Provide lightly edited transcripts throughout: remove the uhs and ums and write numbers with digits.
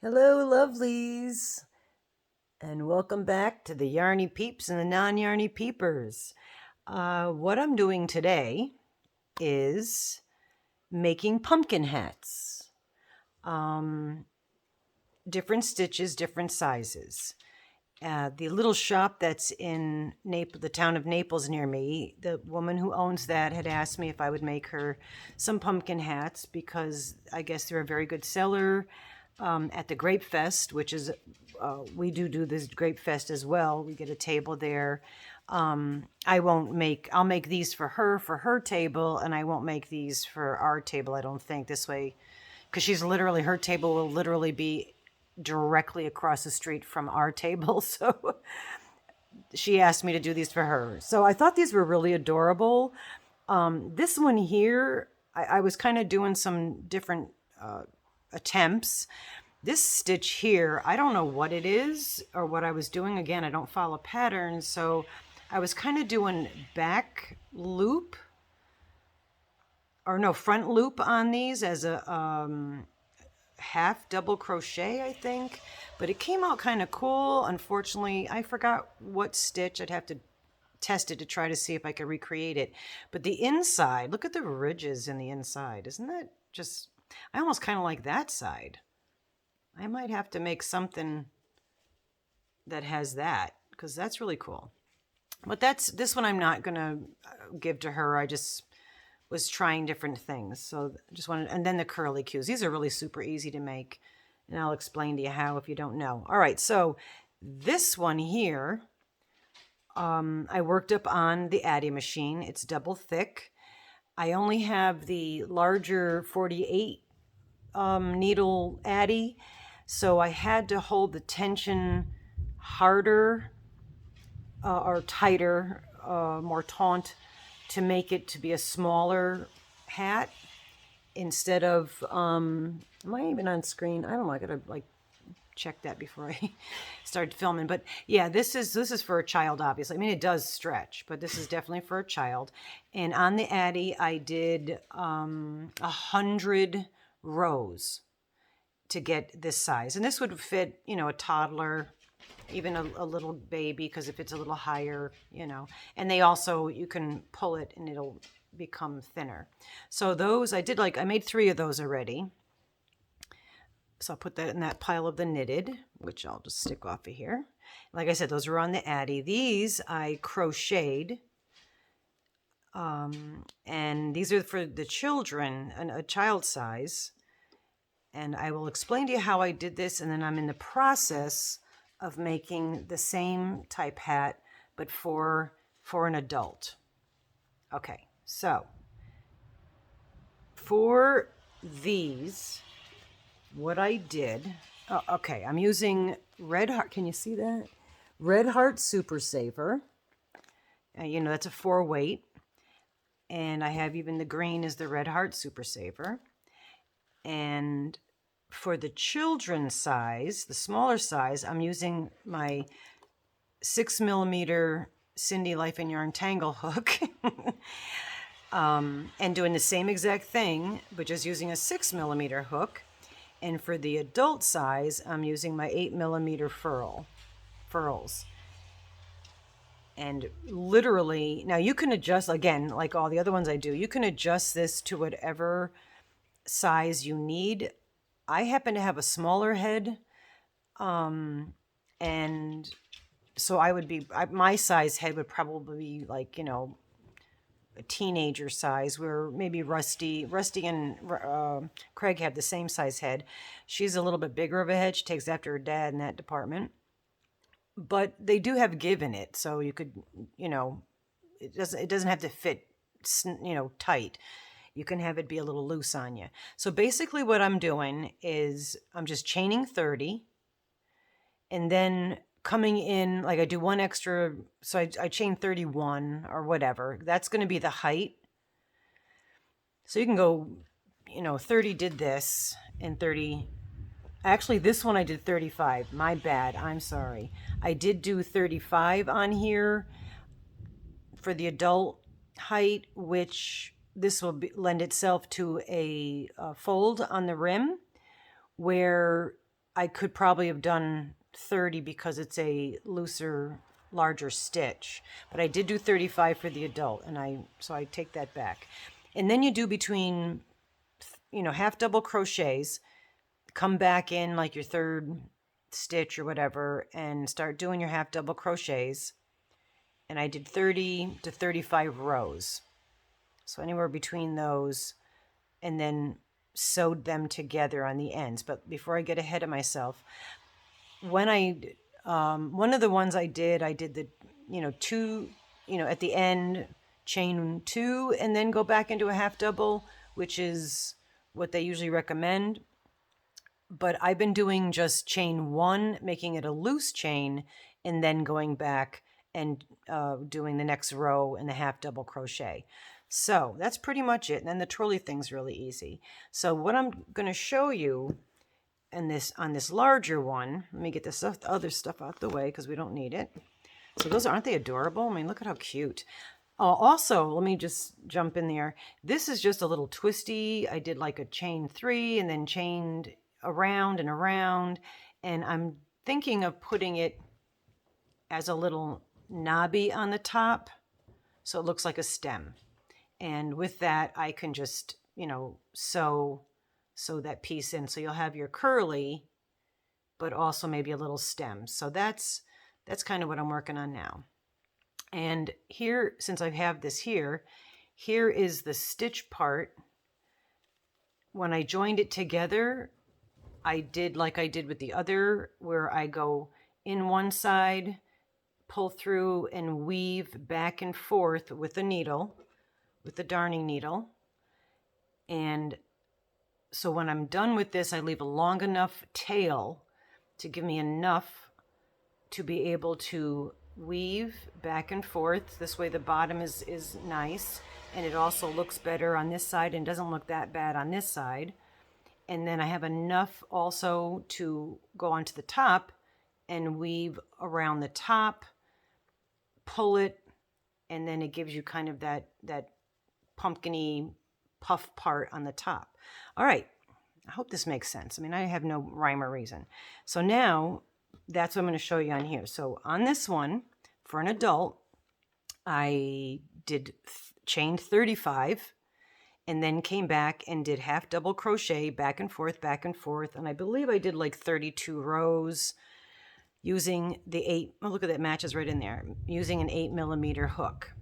Hello, lovelies, and welcome back to the Yarny Peeps and the non-Yarny Peepers. What I'm doing today is making pumpkin hats. Different stitches, different sizes. The little shop that's in the town of Naples near me, the woman who owns that had asked me if I would make her some pumpkin hats because I guess they're a very good seller at the Grape Fest, which is, we do this Grape Fest as well. We get a table there. I'll make these for her table, and I won't make these for our table, I don't think, this way, because her table will literally be directly across the street from our table. So she asked me to do these for her. So I thought these were really adorable. This one here, I was kind of doing some different attempts. This stitch here, I don't know what it is or what I was doing. Again, I don't follow patterns. So I was kind of doing back loop or no, front loop on these as a half double crochet, I think, but it came out kind of cool. Unfortunately, I forgot what stitch. I'd have to test it to try to see if I could recreate it. But the inside, look at the ridges in the inside. Isn't that just, I almost kind of like that side. I might have to make something that has that because that's really cool. But this one I'm not going to give to her. I just was trying different things. So just wanted, and then the curly cues. These are really super easy to make. And I'll explain to you how if you don't know. All right, so this one here, I worked up on the Addy machine. It's double thick. I only have the larger 48 needle Addy, so I had to hold the tension harder or tighter, more taut, to make it to be a smaller hat instead of am I even on screen? I don't know, I gotta like check that before I start filming. But yeah, this is for a child, obviously. I mean, it does stretch, but this is definitely for a child. And on the Addy, I did 100 rows to get this size, and this would fit, a toddler, even a little baby, because if it's a little higher, and you can pull it and it'll become thinner. So those, I made 3 of those already. So I'll put that in that pile of the knitted, which I'll just stick off of here. Like I said, those were on the Addy. These I crocheted. And these are for the children, a child size. And I will explain to you how I did this, and then I'm in the process of making the same type hat, but for an adult. Okay, so for these, what I did, okay, I'm using Red Heart. Can you see that? Red Heart Super Saver. That's a 4 weight. And I have even the green is the Red Heart Super Saver. And for the children's size, the smaller size, I'm using my 6mm Cindy Life and Yarn Tangle hook. And doing the same exact thing, but just using a 6mm hook. And for the adult size, I'm using my 8mm furls. And literally, now you can adjust, again, like all the other ones I do, you can adjust this to whatever size you need. I happen to have a smaller head, and so my size head would probably be like, a teenager size, where maybe Rusty and Craig have the same size head. She's a little bit bigger of a head. She takes after her dad in that department. But they do have give in it, so you could, it doesn't have to fit, tight. You can have it be a little loose on you. So basically what I'm doing is I'm just chaining 30 and then coming in, like I do one extra, so I chain 31 or whatever. That's going to be the height. So you can go, 30 did this and 30. Actually, this one I did 35. My bad. I'm sorry. I did do 35 on here for the adult height, which this will lend itself to a fold on the rim where I could probably have done 30 because it's a looser, larger stitch. But I did do 35 for the adult, and so I take that back. And then you do between, half double crochets, come back in like your third stitch or whatever, and start doing your half double crochets. And I did 30 to 35 rows. So anywhere between those, and then sewed them together on the ends. But before I get ahead of myself, when one of the ones I did the, two, at the end, chain 2 and then go back into a half double, which is what they usually recommend. But I've been doing just chain 1, making it a loose chain, and then going back and doing the next row in the half double crochet. So that's pretty much it. And then the trolley thing's really easy. So what I'm going to show you on this larger one, let me get this other stuff out the way because we don't need it. So those, aren't they adorable? I mean, look at how cute. Oh, also, let me just jump in there. This is just a little twisty. I did like a chain 3 and then chained around and around. And I'm thinking of putting it as a little knobby on the top, so it looks like a stem. And with that, I can just, sew that piece in. So you'll have your curly, but also maybe a little stem. So that's kind of what I'm working on now. And here, since I have this here is the stitch part. When I joined it together, I did like I did with the other, where I go in one side, pull through and weave back and forth with the needle, with the darning needle. And so when I'm done with this, I leave a long enough tail to give me enough to be able to weave back and forth. This way the bottom is nice, and it also looks better on this side and doesn't look that bad on this side. And then I have enough also to go onto the top and weave around the top, pull it, and then it gives you kind of that pumpkin-y puff part on the top. All right, I hope this makes sense. I mean, I have no rhyme or reason. So now that's what I'm going to show you on here. So on this one, for an adult, I did chain 35 and then came back and did half double crochet back and forth, and I believe I did like 32 rows using the 8, oh, look at that, matches right in there, using an 8mm hook.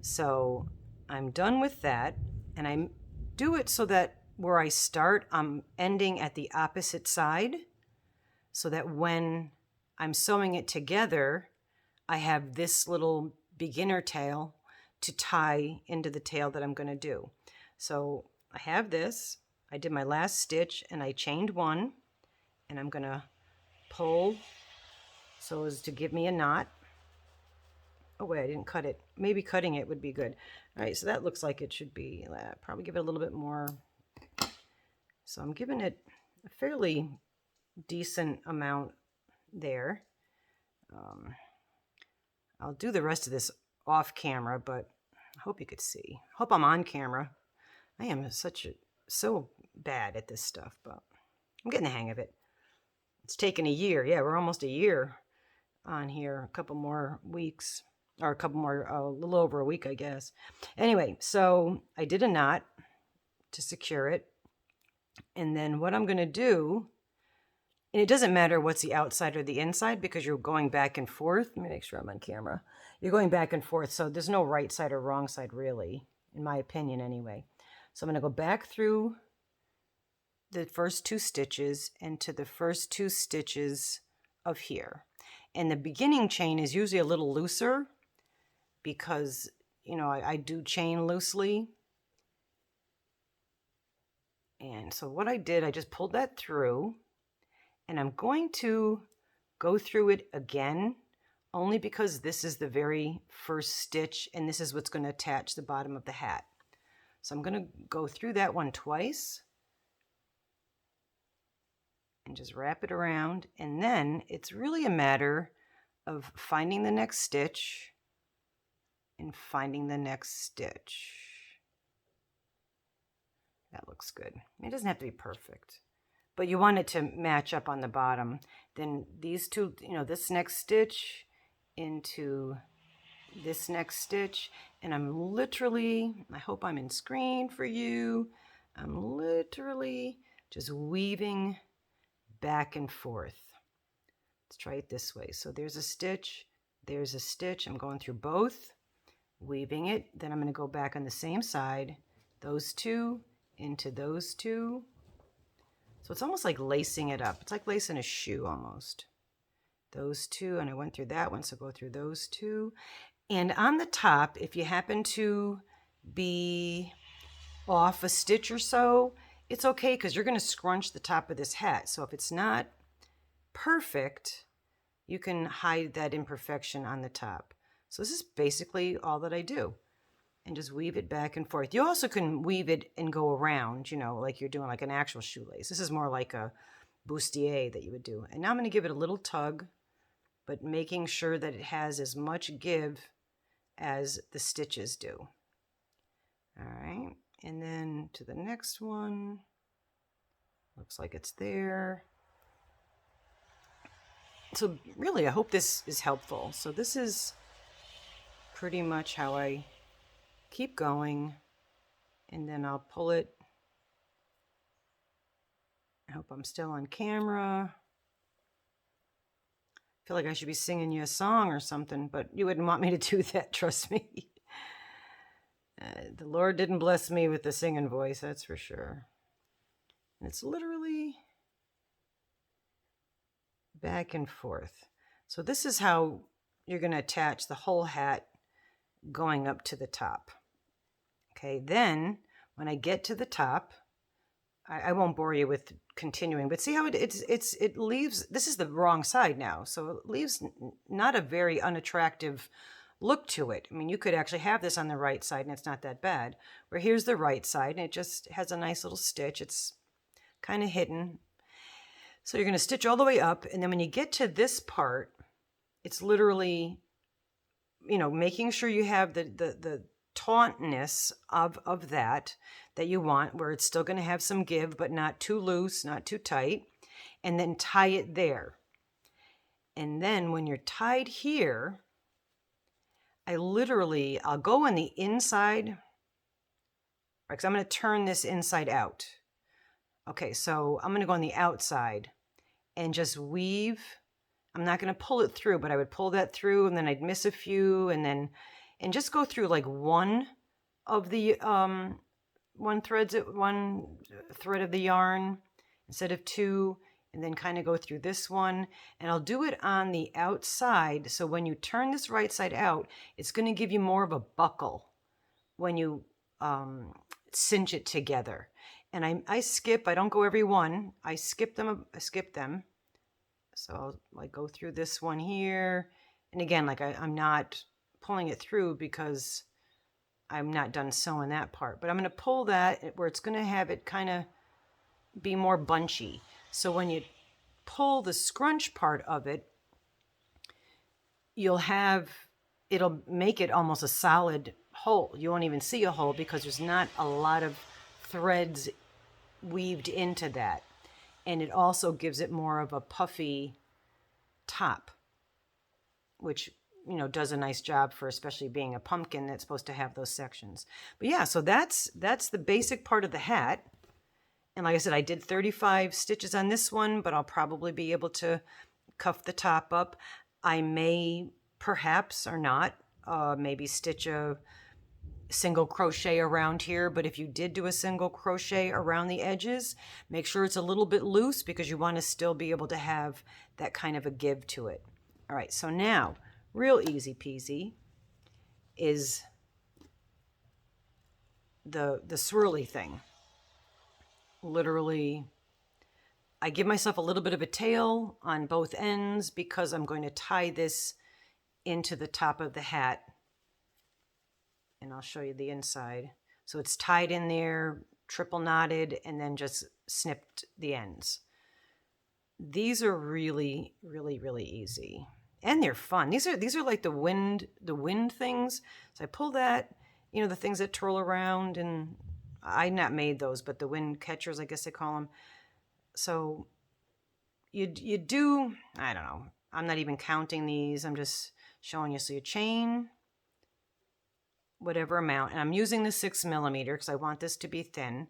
So I'm done with that, and I do it so that where I start, I'm ending at the opposite side, so that when I'm sewing it together, I have this little beginner tail to tie into the tail that I'm going to do. So I have this, I did my last stitch and I chained 1, and I'm going to pull so as to give me a knot. Oh wait, I didn't cut it. Maybe cutting it would be good. All right, so that looks like it should be, probably give it a little bit more. So I'm giving it a fairly decent amount there. I'll do the rest of this off camera, but I hope you could see. Hope I'm on camera. I am so bad at this stuff, but I'm getting the hang of it. It's taken a year. Yeah, we're almost a year on here. A couple more weeks, or a little over a week, I guess. Anyway, so I did a knot to secure it. And then what I'm going to do, and it doesn't matter what's the outside or the inside because you're going back and forth. Let me make sure I'm on camera. You're going back and forth, so there's no right side or wrong side really, in my opinion anyway. So I'm going to go back through the first 2 stitches into the first 2 stitches of here. And the beginning chain is usually a little looser because, I do chain loosely. And so what I did, I just pulled that through, and I'm going to go through it again, only because this is the very first stitch, and this is what's going to attach the bottom of the hat. So I'm going to go through that one twice and just wrap it around, and then it's really a matter of finding the next stitch and finding the next stitch. That looks good. It doesn't have to be perfect, but you want it to match up on the bottom. Then these two, this next stitch into this next stitch, and I'm literally, I hope I'm in screen for you, I'm literally just weaving back and forth. Let's try it this way. So there's a stitch, I'm going through both, weaving it, then I'm going to go back on the same side, those two into those two. So it's almost like lacing it up. It's like lacing a shoe almost. Those two, and I went through that one, so go through those two. And on the top, if you happen to be off a stitch or so, it's okay because you're going to scrunch the top of this hat. So if it's not perfect, you can hide that imperfection on the top. So this is basically all that I do. And just weave it back and forth. You also can weave it and go around, like you're doing like an actual shoelace. This is more like a bustier that you would do. And now I'm going to give it a little tug, but making sure that it has as much give as the stitches do. All right, and then to the next one. Looks like it's there. So really, I hope this is helpful. So this is pretty much how I keep going, and then I'll pull it. I hope I'm still on camera. I feel like I should be singing you a song or something, but you wouldn't want me to do that, trust me. The Lord didn't bless me with the singing voice, that's for sure. And it's literally back and forth. So this is how you're going to attach the whole hat going up to the top. Okay, then when I get to the top, I won't bore you with continuing, but see how it leaves, this is the wrong side now, so it leaves not a very unattractive look to it. I mean, you could actually have this on the right side and it's not that bad. Where here's the right side and it just has a nice little stitch. It's kind of hidden. So you're going to stitch all the way up, and then when you get to this part, it's literally, making sure you have the tautness of that you want, where it's still going to have some give, but not too loose, not too tight, and then tie it there. And then when you're tied here, I'll go on the inside, because I'm going to turn this inside out. Okay, so I'm going to go on the outside and just weave. I'm not going to pull it through, but I would pull that through, and then I'd miss a few, and just go through like one thread of the yarn instead of two, and then kind of go through this one, and I'll do it on the outside. So when you turn this right side out, it's going to give you more of a buckle when you cinch it together. And I skip, I don't go every one. I skip them. So I'll like go through this one here. And again, like I'm not pulling it through because I'm not done sewing that part. But I'm going to pull that where it's going to have it kind of be more bunchy. So when you pull the scrunch part of it, it'll make it almost a solid hole. You won't even see a hole because there's not a lot of threads weaved into that. And it also gives it more of a puffy top, which, does a nice job for especially being a pumpkin that's supposed to have those sections. But yeah, so that's the basic part of the hat. And like I said, I did 35 stitches on this one, but I'll probably be able to cuff the top up. I may, perhaps or not, maybe stitch a single crochet around here, but if you did do a single crochet around the edges, make sure it's a little bit loose because you want to still be able to have that kind of a give to it. All right, so now, real easy peasy is the swirly thing. Literally, I give myself a little bit of a tail on both ends because I'm going to tie this into the top of the hat. And I'll show you the inside. So it's tied in there, triple knotted, and then just snipped the ends. These are really, really, really easy. And they're fun. These are like the wind things. So I pull that, the things that twirl around, and I not made those, but the wind catchers, I guess they call them. So you do, I don't know, I'm not even counting these, I'm just showing you. So you chain whatever amount, and I'm using the 6mm because I want this to be thin.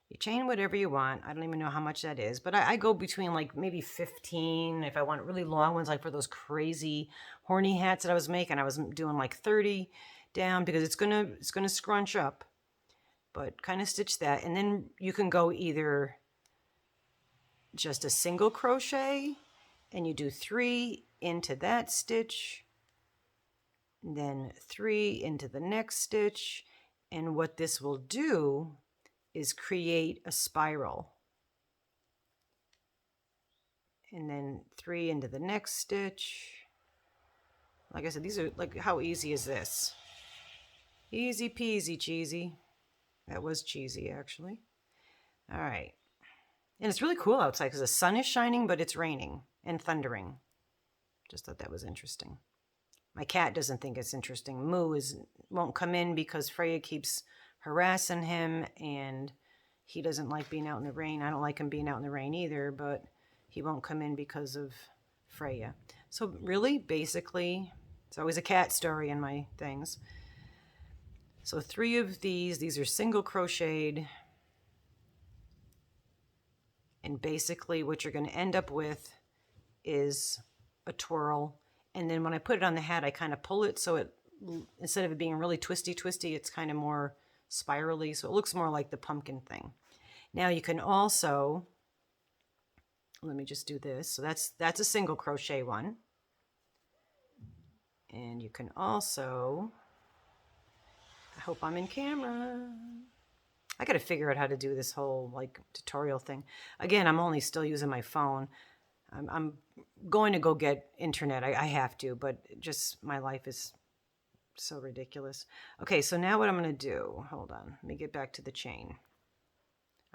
You chain whatever you want. I don't even know how much that is, but I go between like maybe 15. If I want really long ones, like for those crazy horny hats that I was making, I was doing like 30 down because it's gonna scrunch up. But kind of stitch that, and then you can go either just a single crochet, and you do 3 into that stitch, then 3 into the next stitch, and what this will do is create a spiral. And then 3 into the next stitch. Like I said, these are like, how easy is this? Easy peasy cheesy. That was cheesy, actually. All right. And it's really cool outside because the sun is shining, but it's raining and thundering. Just thought that was interesting. My cat doesn't think it's interesting. Moo won't come in because Freya keeps harassing him, and he doesn't like being out in the rain. I don't like him being out in the rain either, but he won't come in because of Freya. So really, basically, it's always a cat story in my things. So 3 of these are single crocheted. And basically what you're going to end up with is a twirl. And then when I put it on the hat, I kind of pull it so it, instead of it being really twisty, it's kind of more spirally. So it looks more like the pumpkin thing. Now you can also, let me just do this. So that's a single crochet one. And you can also, I hope I'm in camera. I got to figure out how to do this whole like tutorial thing. Again, I'm only still using my phone. I'm going to go get internet. I have to, but just my life is so ridiculous. Okay, so now what I'm going to do, hold on. Let me get back to the chain. All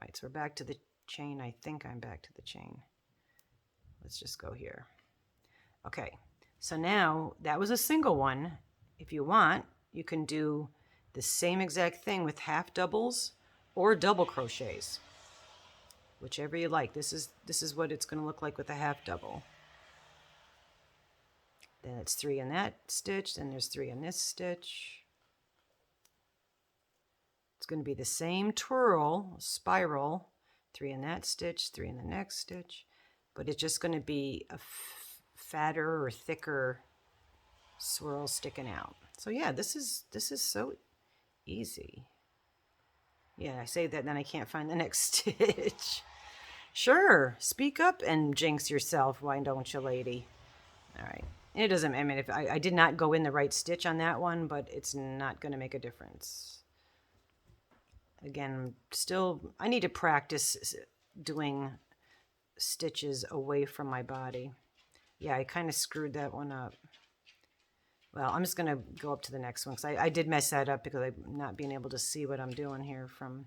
right, so we're back to the chain. I think I'm back to the chain. Let's just go here. Okay, so now that was a single one. If you want, you can do the same exact thing with half doubles or double crochets, whichever you like. This is what it's going to look like with a half double. Then it's 3 in that stitch, then there's 3 in this stitch. It's going to be the same twirl, spiral, 3 in that stitch, 3 in the next stitch, but it's just going to be a fatter or thicker swirl sticking out. So yeah, this is so easy. Yeah, I say that and then I can't find the next stitch. Sure, speak up and jinx yourself, why don't you, lady? All right. And it doesn't, I mean, if I did not go in the right stitch on that one, but it's not going to make a difference. Again, still, I need to practice doing stitches away from my body. Yeah, I kind of screwed that one up. Well, I'm just going to go up to the next one because I did mess that up because I'm not being able to see what I'm doing here from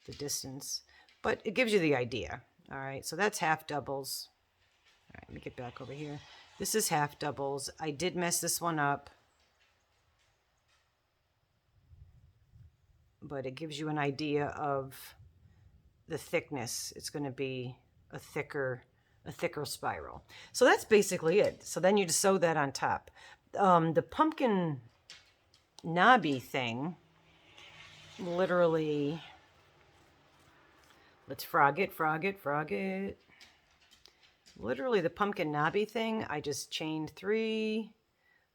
the distance. But it gives you the idea. All right, so that's half doubles. All right, let me get back over here. This is half doubles. I did mess this one up, but it gives you an idea of the thickness. It's going to be a thicker spiral. So that's basically it. So then you just sew that on top. The pumpkin knobby thing, literally, let's frog it. Literally the pumpkin knobby thing, I just chained 3,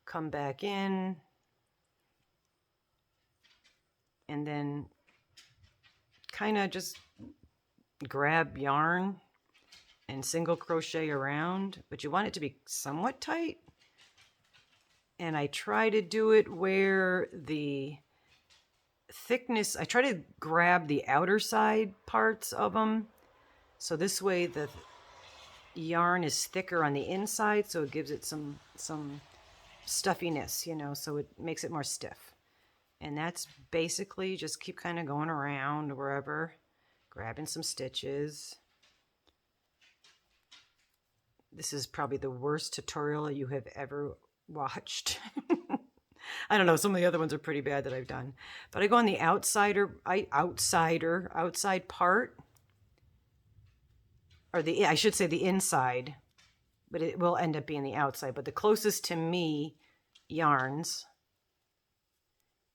come back in, and then kind of just grab yarn and single crochet around, but you want it to be somewhat tight. And I try to do it where the thickness, I try to grab the outer side parts of them. So this way the yarn is thicker on the inside, so it gives it some stuffiness, you know, so it makes it more stiff. And that's basically just keep kind of going around wherever, grabbing some stitches. This is probably the worst tutorial you have ever watched. I don't know, some of the other ones are pretty bad that I've done. But I go on the outside part, or I should say the inside, but it will end up being the outside. But the closest to me yarns,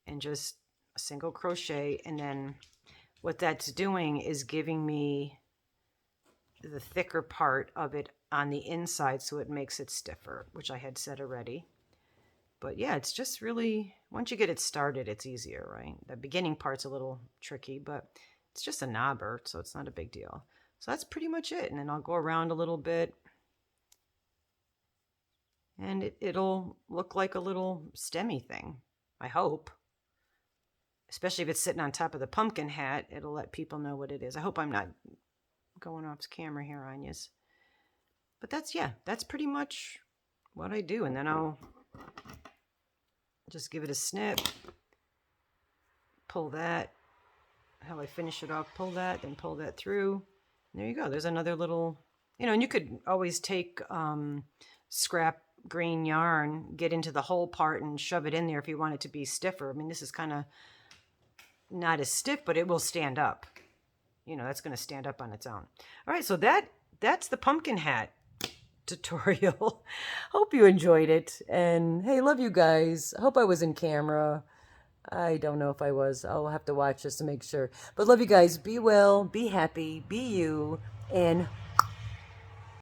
and just a single crochet, and then what that's doing is giving me the thicker part of it on the inside, so it makes it stiffer, which I had said already. But yeah, it's just really, once you get it started, it's easier, right? The beginning part's a little tricky, but it's just a knobber, so it's not a big deal. So that's pretty much it. And then I'll go around a little bit, and it'll look like a little stemmy thing, I hope. Especially if it's sitting on top of the pumpkin hat, it'll let people know what it is. I hope I'm not going off camera here, Anya's. But that's pretty much what I do. And then I'll just give it a snip, pull that, how I finish it off, pull that, then pull that through. And there you go. There's another little, and you could always take scrap green yarn, get into the whole part and shove it in there if you want it to be stiffer. I mean, this is kind of not as stiff, but it will stand up. That's going to stand up on its own. All right, so that's the pumpkin hat tutorial. Hope you enjoyed it. And hey, love you guys. I hope I was in camera. I don't know if I was. I'll have to watch just to make sure. But love you guys. Be well, be happy, be you, and